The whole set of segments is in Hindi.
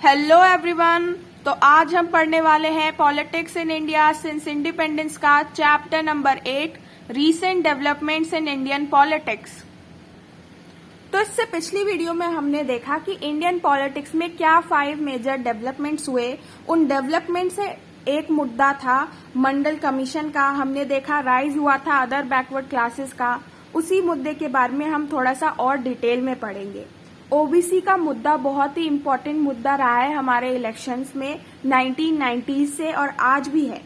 Hello everyone. तो आज हम पढ़ने वाले हैं politics in India since independence का chapter number 8 recent developments in Indian politics. तो इससे पिछली वीडियो में हमने देखा कि इंडियन पॉलिटिक्स में क्या 5 मेजर डेवलपमेंट्स हुए। उन डेवलपमेंट से एक मुद्दा था मंडल कमीशन का, हमने देखा राइज हुआ था अदर बैकवर्ड क्लासेस का। उसी मुद्दे के बारे में हम थोड़ा सा और डिटेल में पढ़ेंगे। ओबीसी का मुद्दा बहुत ही इम्पोर्टेंट मुद्दा रहा है हमारे इलेक्शंस में 1990 से और आज भी है।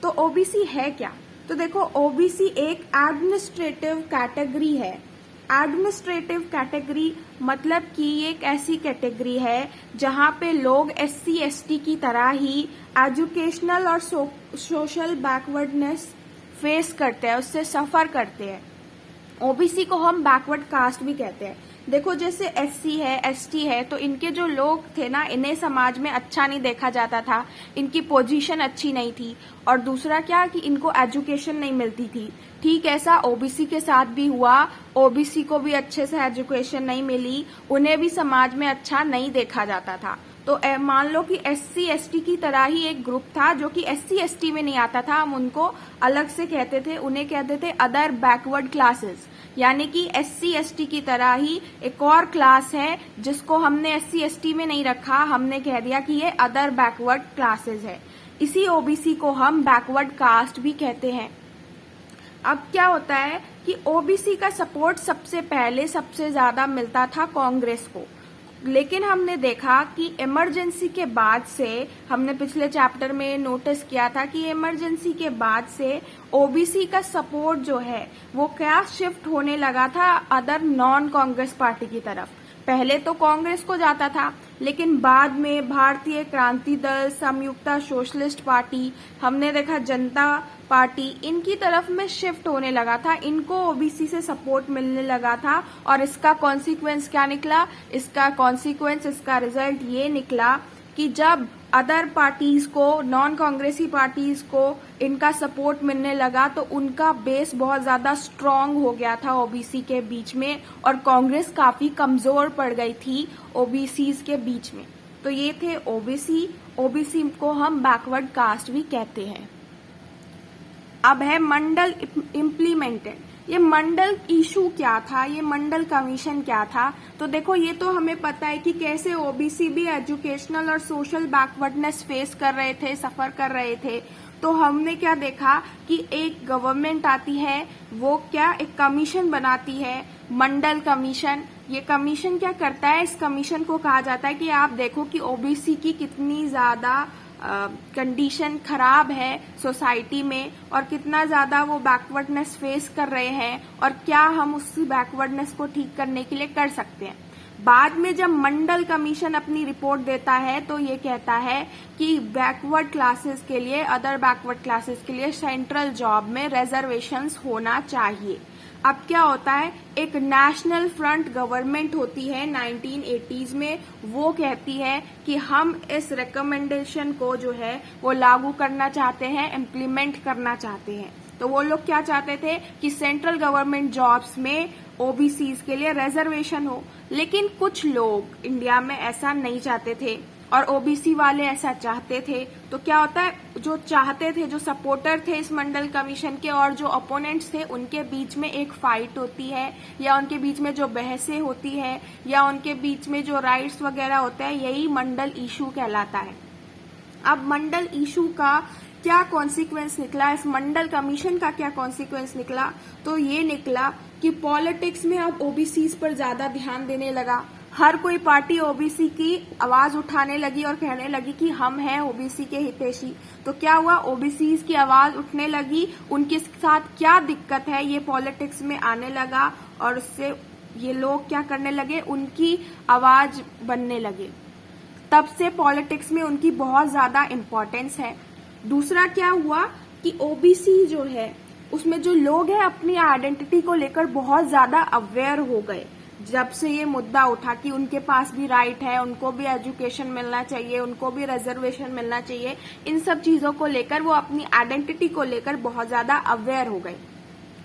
तो ओबीसी है क्या? तो देखो, ओबीसी एक एडमिनिस्ट्रेटिव कैटेगरी है। एडमिनिस्ट्रेटिव कैटेगरी मतलब कि एक ऐसी कैटेगरी है जहां पे लोग एससी एसटी की तरह ही एजुकेशनल और सोशल बैकवर्डनेस फेस करते हैं, उससे सफर करते हैं। ओबीसी को हम बैकवर्ड कास्ट भी कहते हैं। देखो, जैसे एससी है, एसटी है, तो इनके जो लोग थे ना, इन्हें समाज में अच्छा नहीं देखा जाता था, इनकी पोजीशन अच्छी नहीं थी। और दूसरा क्या कि इनको एजुकेशन नहीं मिलती थी। ठीक ऐसा ओबीसी के साथ भी हुआ। ओबीसी को भी अच्छे से एजुकेशन नहीं मिली, उन्हें भी समाज में अच्छा नहीं देखा जाता था। तो मान लो कि एससी एसटी की तरह ही एक ग्रुप था जो कि एससी एसटी में नहीं आता था, हम उनको अलग से कहते थे, उन्हें कहते थे अदर बैकवर्ड क्लासेस। यानी कि एससी एसटी की तरह ही एक और क्लास है जिसको हमने एससी एसटी में नहीं रखा, हमने कह दिया कि ये अदर बैकवर्ड क्लासेस है। इसी ओबीसी को हम बैकवर्ड कास्ट भी कहते हैं। अब क्या होता है कि ओबीसी का सपोर्ट सबसे पहले सबसे ज्यादा मिलता था कांग्रेस को, लेकिन हमने देखा कि इमरजेंसी के बाद से, हमने पिछले चैप्टर में नोटिस किया था कि इमरजेंसी के बाद से ओबीसी का सपोर्ट जो है वो क्या शिफ्ट होने लगा था अदर नॉन कांग्रेस पार्टी की तरफ। पहले तो कांग्रेस को जाता था, लेकिन बाद में भारतीय क्रांति दल, संयुक्ता सोशलिस्ट पार्टी, हमने देखा जनता पार्टी, इनकी तरफ में शिफ्ट होने लगा था। इनको ओबीसी से सपोर्ट मिलने लगा था और इसका कॉन्सिक्वेंस क्या निकला? इसका रिजल्ट ये निकला कि जब अदर पार्टीज को, नॉन कांग्रेसी पार्टीज को इनका सपोर्ट मिलने लगा तो उनका बेस बहुत ज्यादा स्ट्रांग हो गया था ओबीसी के बीच में और कांग्रेस काफी कमजोर पड़ गई थी ओबीसी के बीच में। तो ये थे ओबीसी। ओबीसी को हम बैकवर्ड कास्ट भी कहते हैं। अब है मंडल इम्प्लीमेंटेड। ये मंडल इशू क्या था, ये मंडल कमीशन क्या था? तो देखो, ये तो हमें पता है कि कैसे ओबीसी भी एजुकेशनल और सोशल बैकवर्डनेस फेस कर रहे थे, सफर कर रहे थे। तो हमने क्या देखा कि एक गवर्नमेंट आती है, वो क्या एक कमीशन बनाती है, मंडल कमीशन। ये कमीशन क्या करता है? इस कमीशन को कहा जाता है कि आप देखो कि ओबीसी की कितनी ज्यादा कंडीशन खराब है सोसाइटी में और कितना ज्यादा वो बैकवर्डनेस फेस कर रहे हैं और क्या हम उस बैकवर्डनेस को ठीक करने के लिए कर सकते हैं। बाद में जब मंडल कमीशन अपनी रिपोर्ट देता है तो ये कहता है कि बैकवर्ड क्लासेस के लिए, अदर बैकवर्ड क्लासेस के लिए सेंट्रल जॉब में रिजर्वेशंस होना चाहिए। अब क्या होता है, एक नेशनल फ्रंट गवर्नमेंट होती है 1980s में, वो कहती है कि हम इस रिकमेंडेशन को जो है वो लागू करना चाहते हैं, इम्प्लीमेंट करना चाहते हैं। तो वो लोग क्या चाहते थे कि सेंट्रल गवर्नमेंट जॉब्स में ओबीसीज के लिए रिजर्वेशन हो। लेकिन कुछ लोग इंडिया में ऐसा नहीं चाहते थे और ओबीसी वाले ऐसा चाहते थे। तो क्या होता है, जो चाहते थे, जो सपोर्टर थे इस मंडल कमीशन के और जो अपोनेंट्स थे, उनके बीच में एक फाइट होती है या उनके बीच में जो बहसें होती है या उनके बीच में जो राइट्स वगैरह होता है, यही मंडल इशू कहलाता है। अब मंडल इशू का क्या कॉन्सिक्वेंस निकला, इस मंडल कमीशन का क्या कॉन्सिक्वेंस निकला? तो ये निकला कि पॉलिटिक्स में अब ओबीसी पर ज्यादा ध्यान देने लगा। हर कोई पार्टी ओबीसी की आवाज उठाने लगी और कहने लगी कि हम हैं ओबीसी के हितैषी। तो क्या हुआ, ओबीसी की आवाज उठने लगी, उनके साथ क्या दिक्कत है ये पॉलिटिक्स में आने लगा और उससे ये लोग क्या करने लगे, उनकी आवाज बनने लगे। तब से पॉलिटिक्स में उनकी बहुत ज्यादा इम्पोर्टेंस है। दूसरा क्या हुआ कि ओबीसी जो है उसमें जो लोग हैं अपनी आइडेंटिटी को लेकर बहुत ज्यादा अवेयर हो गए। जब से ये मुद्दा उठा कि उनके पास भी राइट है, उनको भी एजुकेशन मिलना चाहिए, उनको भी रिजर्वेशन मिलना चाहिए, इन सब चीजों को लेकर वो अपनी आइडेंटिटी को लेकर बहुत ज्यादा अवेयर हो गए।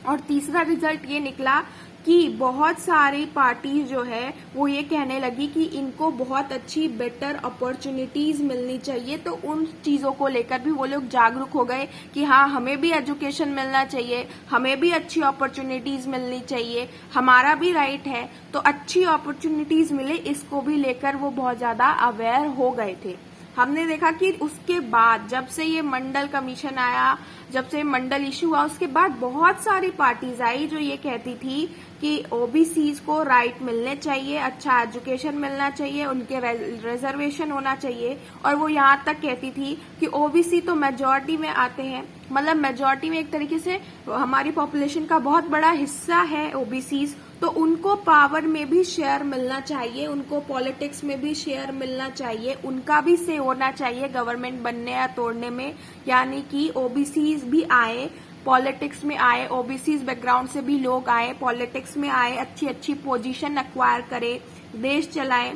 और तीसरा रिजल्ट ये निकला कि बहुत सारी पार्टी जो है वो ये कहने लगी कि इनको बहुत अच्छी बेटर अपॉर्चुनिटीज मिलनी चाहिए, तो उन चीजों को लेकर भी वो लोग जागरूक हो गए कि हाँ, हमें भी एजुकेशन मिलना चाहिए, हमें भी अच्छी अपॉर्चुनिटीज मिलनी चाहिए, हमारा भी राइट है, तो अच्छी अपॉर्चुनिटीज मिले, इसको भी लेकर वो बहुत ज्यादा अवेयर हो गए थे। हमने देखा कि उसके बाद जब से ये मंडल कमीशन आया, जब से मंडल इशू हुआ, उसके बाद बहुत सारी पार्टीज आई जो ये कहती थी कि ओबीसीज को राइट मिलने चाहिए, अच्छा एजुकेशन मिलना चाहिए, उनके रिजर्वेशन होना चाहिए। और वो यहाँ तक कहती थी कि ओबीसी तो मेजॉरिटी में आते हैं, मतलब मेजॉरिटी में एक तरीके से हमारी पॉपुलेशन का बहुत बड़ा हिस्सा है ओबीसीज, तो उनको पावर में भी शेयर मिलना चाहिए, उनको पॉलिटिक्स में भी शेयर मिलना चाहिए, उनका भी से होना चाहिए गवर्नमेंट बनने या तोड़ने में। यानी कि ओबीसीज भी आए, पॉलिटिक्स में आए, ओबीसीज बैकग्राउंड से भी लोग आए, पॉलिटिक्स में आए, अच्छी अच्छी पोजीशन एक्वायर करे, देश चलाए,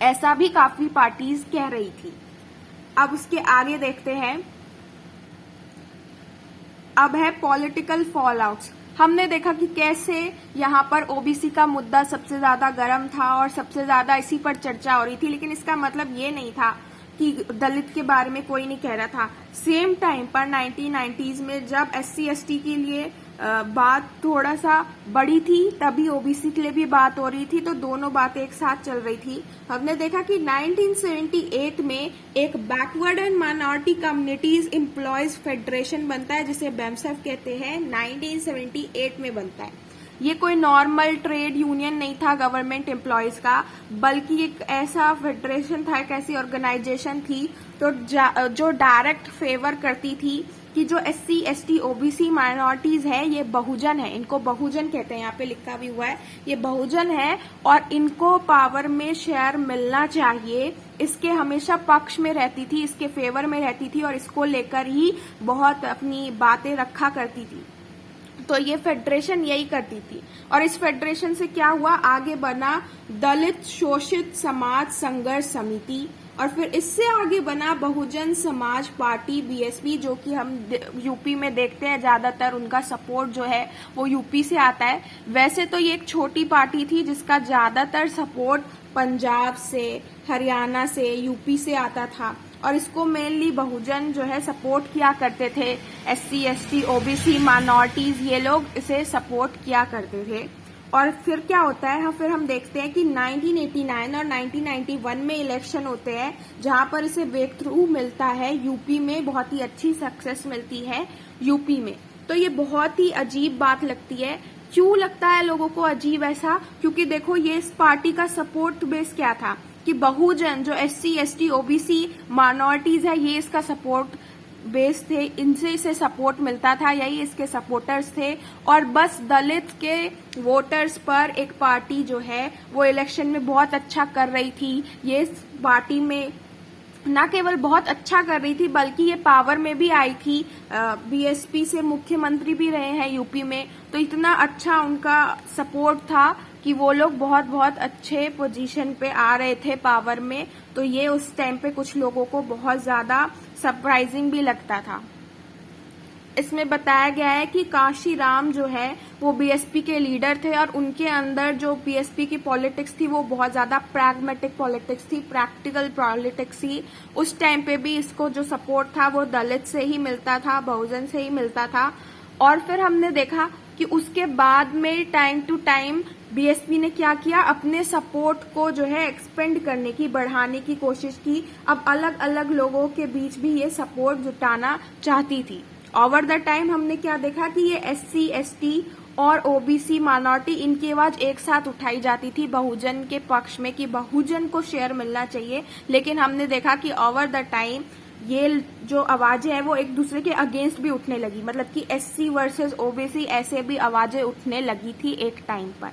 ऐसा भी काफी पार्टीज कह रही थी। अब उसके आगे देखते हैं, अब है पॉलिटिकल फॉल आउट्स। हमने देखा कि कैसे यहाँ पर ओबीसी का मुद्दा सबसे ज्यादा गर्म था और सबसे ज्यादा इसी पर चर्चा हो रही थी, लेकिन इसका मतलब ये नहीं था कि दलित के बारे में कोई नहीं कह रहा था। सेम टाइम पर 1990s में जब SC ST के लिए बात थोड़ा सा बड़ी थी, तभी ओबीसी के लिए भी बात हो रही थी, तो दोनों बातें एक साथ चल रही थी। हमने देखा कि 1978 में एक backward and minority communities employees federation बनता है, जिसे BEMSEF कहते हैं, 1978 में बनता है। ये कोई नॉर्मल ट्रेड यूनियन नहीं था गवर्नमेंट एम्प्लॉयज का, बल्कि एक ऐसा फेडरेशन था, एक ऐसी ऑर्गेनाइजेशन थी तो जो डायरेक्ट फेवर करती थी कि जो SC ST OBC माइनॉरिटीज है, ये बहुजन है, इनको बहुजन कहते हैं, यहाँ पे लिखा भी हुआ है, ये बहुजन है और इनको पावर में शेयर मिलना चाहिए, इसके हमेशा पक्ष में रहती थी, इसके फेवर में रहती थी और इसको लेकर ही बहुत अपनी बातें रखा करती थी। तो ये फेडरेशन यही करती थी और इस फेडरेशन से क्या हुआ, आगे बना दलित शोषित समाज संघर्ष समिति, और फिर इससे आगे बना बहुजन समाज पार्टी BSP, जो कि हम यूपी में देखते हैं ज्यादातर उनका सपोर्ट जो है वो यूपी से आता है। वैसे तो ये एक छोटी पार्टी थी जिसका ज्यादातर सपोर्ट पंजाब से, हरियाणा से, यूपी से आता था और इसको मेनली बहुजन जो है सपोर्ट किया करते थे। SC ST OBC माइनॉरिटीज ये लोग इसे सपोर्ट किया करते थे। और फिर क्या होता है, फिर हम देखते हैं कि 1989 और 1991 में इलेक्शन होते हैं, जहां पर इसे ब्रेक थ्रू मिलता है, यूपी में बहुत ही अच्छी सक्सेस मिलती है यूपी में। तो ये बहुत ही अजीब बात लगती है। क्यों लगता है लोगों को अजीब ऐसा? क्योंकि देखो, ये इस पार्टी का सपोर्ट बेस क्या था कि बहुजन जो SC ST OBC माइनॉरिटीज है, ये इसका सपोर्ट बेस थे, इनसे इसे सपोर्ट मिलता था, यही इसके सपोर्टर्स थे। और बस दलित के वोटर्स पर एक पार्टी जो है वो इलेक्शन में बहुत अच्छा कर रही थी। ये इस पार्टी में न केवल बहुत अच्छा कर रही थी, बल्कि ये पावर में भी आई थी, BSP से मुख्यमंत्री भी रहे हैं यूपी में। तो इतना अच्छा उनका सपोर्ट था कि वो लोग बहुत बहुत अच्छे पोजीशन पे आ रहे थे पावर में। तो ये उस टाइम पे कुछ लोगों को बहुत ज्यादा सरप्राइजिंग भी लगता था। इसमें बताया गया है कि काशीराम जो है वो BSP के लीडर थे और उनके अंदर जो BSP की पॉलिटिक्स थी वो बहुत ज्यादा प्रैग्मेटिक पॉलिटिक्स थी, प्रैक्टिकल पॉलिटिक्स थी। उस टाइम पे भी इसको जो सपोर्ट था वो दलित से ही मिलता था, बहुजन से ही मिलता था। और फिर हमने देखा कि उसके बाद में टाइम टू टाइम BSP ने क्या किया, अपने सपोर्ट को जो है एक्सपेंड करने की, बढ़ाने की कोशिश की। अब अलग अलग लोगों के बीच भी ये सपोर्ट जुटाना चाहती थी। ओवर द टाइम हमने क्या देखा कि ये SC ST और OBC माइनॉरिटी, इनकी आवाज एक साथ उठाई जाती थी बहुजन के पक्ष में कि बहुजन को शेयर मिलना चाहिए। लेकिन हमने देखा कि ओवर द टाइम ये जो आवाजें हैं वो एक दूसरे के अगेंस्ट भी उठने लगी, मतलब कि SC वर्सेस OBC ऐसे भी आवाजें उठने लगी थी एक टाइम पर।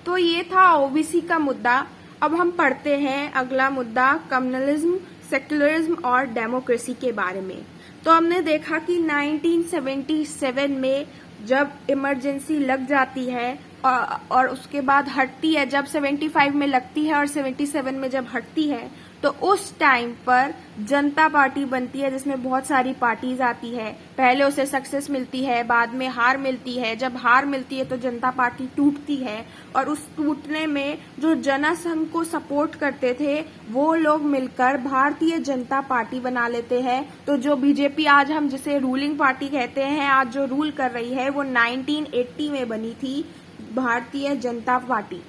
तो ये था OBC का मुद्दा। अब हम पढ़ते हैं अगला मुद्दा, कम्युनलिज्म, सेक्युलरिज्म और डेमोक्रेसी के बारे में। तो हमने देखा कि 1977 में जब इमरजेंसी लग जाती है और उसके बाद हटती है जब 75 में लगती है और 77 में जब हटती है, तो उस टाइम पर जनता पार्टी बनती है जिसमें बहुत सारी पार्टीज आती है। पहले उसे सक्सेस मिलती है, बाद में हार मिलती है। जब हार मिलती है तो जनता पार्टी टूटती है और उस टूटने में जो जनसंघ को सपोर्ट करते थे वो लोग मिलकर भारतीय जनता पार्टी बना लेते हैं। तो जो बीजेपी आज हम जिसे रूलिंग पार्टी कहते हैं, आज जो रूल कर रही है, वो 1980 में बनी थी भारतीय जनता पार्टी।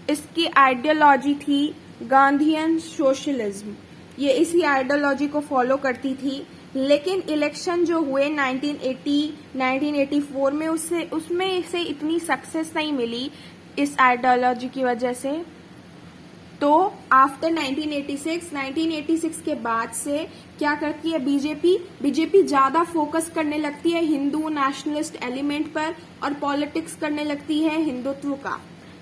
इसकी आइडियोलॉजी थी गांधीयन सोशलिज्म। ये इसी आइडियोलॉजी को फॉलो करती थी। लेकिन इलेक्शन जो हुए 1980, 1984 में उसमें इसे इतनी सक्सेस नहीं मिली इस आइडियोलॉजी की वजह से। तो आफ्टर 1986 के बाद से क्या करती है बीजेपी ज्यादा फोकस करने लगती है हिंदू नेशनलिस्ट एलिमेंट पर और पॉलिटिक्स करने लगती है हिंदुत्व का।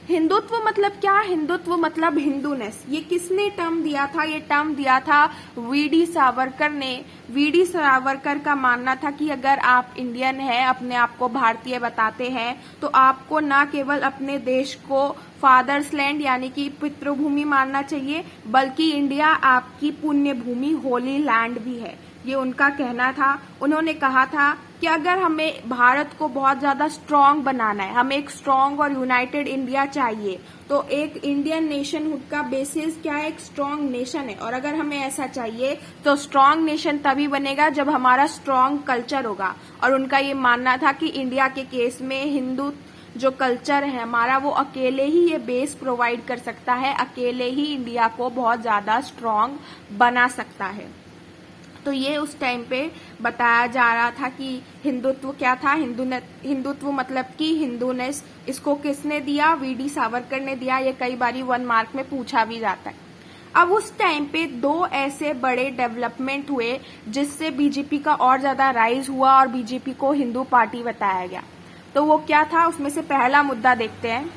हिंदुत्व मतलब क्या? हिंदुत्व मतलब हिंदूनेस। ये किसने टर्म दिया था? ये टर्म दिया था वीडी सावरकर ने। वीडी सावरकर का मानना था कि अगर आप इंडियन हैं, अपने आप को भारतीय बताते हैं, तो आपको न केवल अपने देश को फादर्स लैंड यानी कि पितृभूमि मानना चाहिए, बल्कि इंडिया आपकी पुण्य भूमि होली लैंड भी है। ये उनका कहना था। उन्होंने कहा था कि अगर हमें भारत को बहुत ज्यादा स्ट्रांग बनाना है, हमें एक स्ट्रांग और यूनाइटेड इंडिया चाहिए, तो एक इंडियन नेशनहुड का बेसिस क्या है? एक स्ट्रांग नेशन है। और अगर हमें ऐसा चाहिए तो स्ट्रांग नेशन तभी बनेगा जब हमारा स्ट्रांग कल्चर होगा। और उनका ये मानना था कि इंडिया के केस में हिंदू जो कल्चर है हमारा, वो अकेले ही ये बेस प्रोवाइड कर सकता है, अकेले ही इंडिया को बहुत ज्यादा स्ट्रांग बना सकता है। तो ये उस टाइम पे बताया जा रहा था कि हिंदुत्व क्या था, हिंदुत्व मतलब कि हिंदूनेस। इसको किसने दिया? वीडी सावरकर ने दिया। ये कई बारी 1 मार्क में पूछा भी जाता है। अब उस टाइम पे 2 ऐसे बड़े डेवलपमेंट हुए जिससे बीजेपी का और ज्यादा राइज हुआ और बीजेपी को हिंदू पार्टी बताया गया। तो वो क्या था? उसमें से पहला मुद्दा देखते हैं।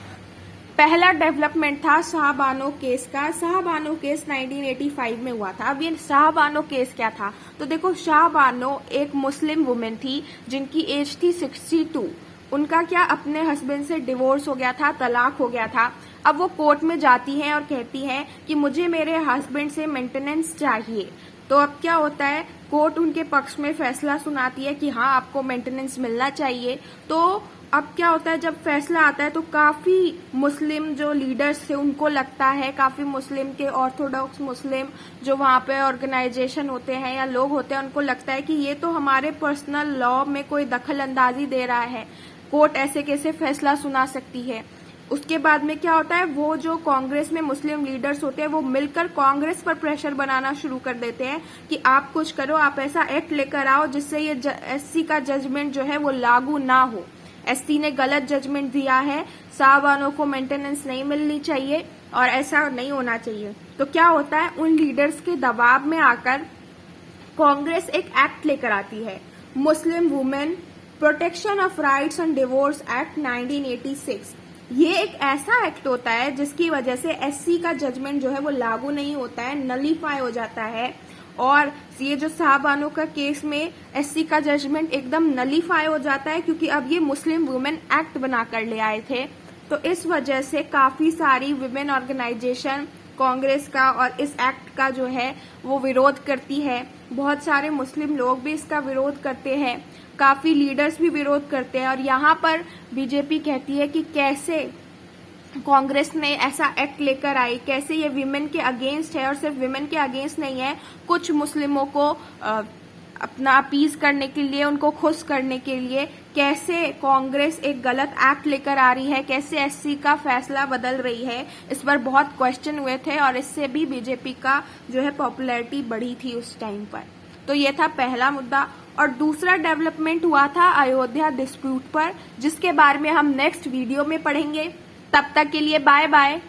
पहला डेवलपमेंट था शाहबानो केस का। शाहबानो केस 1985 में हुआ था। अब ये शाहबानो केस क्या था? तो देखो, शाहबानो एक मुस्लिम वुमेन थी जिनकी एज थी 62। उनका क्या, अपने हस्बैंड से डिवोर्स हो गया था, तलाक हो गया था। अब वो कोर्ट में जाती हैं और कहती हैं कि मुझे मेरे हस्बैंड से मेंटेनेंस चाहिए। तो अब क्या होता है, कोर्ट उनके पक्ष में फैसला सुनाती है कि हाँ, आपको मेंटेनेंस मिलना चाहिए। तो अब क्या होता है, जब फैसला आता है तो काफी मुस्लिम जो लीडर्स थे उनको लगता है, काफी मुस्लिम के ऑर्थोडॉक्स मुस्लिम जो वहां पे ऑर्गेनाइजेशन होते हैं या लोग होते हैं, उनको लगता है कि ये तो हमारे पर्सनल लॉ में कोई दखल अंदाजी दे रहा है, कोर्ट ऐसे कैसे फैसला सुना सकती है। उसके बाद में क्या होता है, वो जो कांग्रेस में मुस्लिम लीडर्स होते हैं वो मिलकर कांग्रेस पर प्रेशर बनाना शुरू कर देते हैं कि आप कुछ करो, आप ऐसा एक्ट लेकर आओ जिससे ये एससी का जजमेंट जो है वो लागू ना हो। एससी ने गलत जजमेंट दिया है, शाहबानो को मेंटेनेंस नहीं मिलनी चाहिए और ऐसा नहीं होना चाहिए। तो क्या होता है, उन लीडर्स के दबाव में आकर कांग्रेस एक एक्ट लेकर आती है, Muslim women protection of rights and divorce act 1986। ये एक ऐसा एक्ट होता है जिसकी वजह से एससी का जजमेंट जो है वो लागू नहीं होता है, नलीफाई हो जाता है। और ये जो शाहबानो का केस में एससी का जजमेंट एकदम नलीफाई हो जाता है, क्योंकि अब ये मुस्लिम वुमेन एक्ट बनाकर ले आए थे। तो इस वजह से काफी सारी वुमेन ऑर्गेनाइजेशन कांग्रेस का और इस एक्ट का जो है वो विरोध करती है। बहुत सारे मुस्लिम लोग भी इसका विरोध करते हैं, काफी लीडर्स भी विरोध करते हैं। और यहाँ पर बीजेपी कहती है कि कैसे कांग्रेस ने ऐसा एक्ट लेकर आई, कैसे ये विमेन के अगेंस्ट है। और सिर्फ विमेन के अगेंस्ट नहीं है, कुछ मुस्लिमों को अपना अपीज करने के लिए, उनको खुश करने के लिए कैसे कांग्रेस एक गलत एक्ट लेकर आ रही है, कैसे एससी का फैसला बदल रही है। इस पर बहुत क्वेश्चन हुए थे और इससे भी बीजेपी का जो है पॉपुलैरिटी बढ़ी थी उस टाइम पर। तो ये था पहला मुद्दा। और दूसरा डेवलपमेंट हुआ था अयोध्या डिस्प्यूट पर, जिसके बारे में हम नेक्स्ट वीडियो में पढ़ेंगे। तब तक के लिए बाय बाय।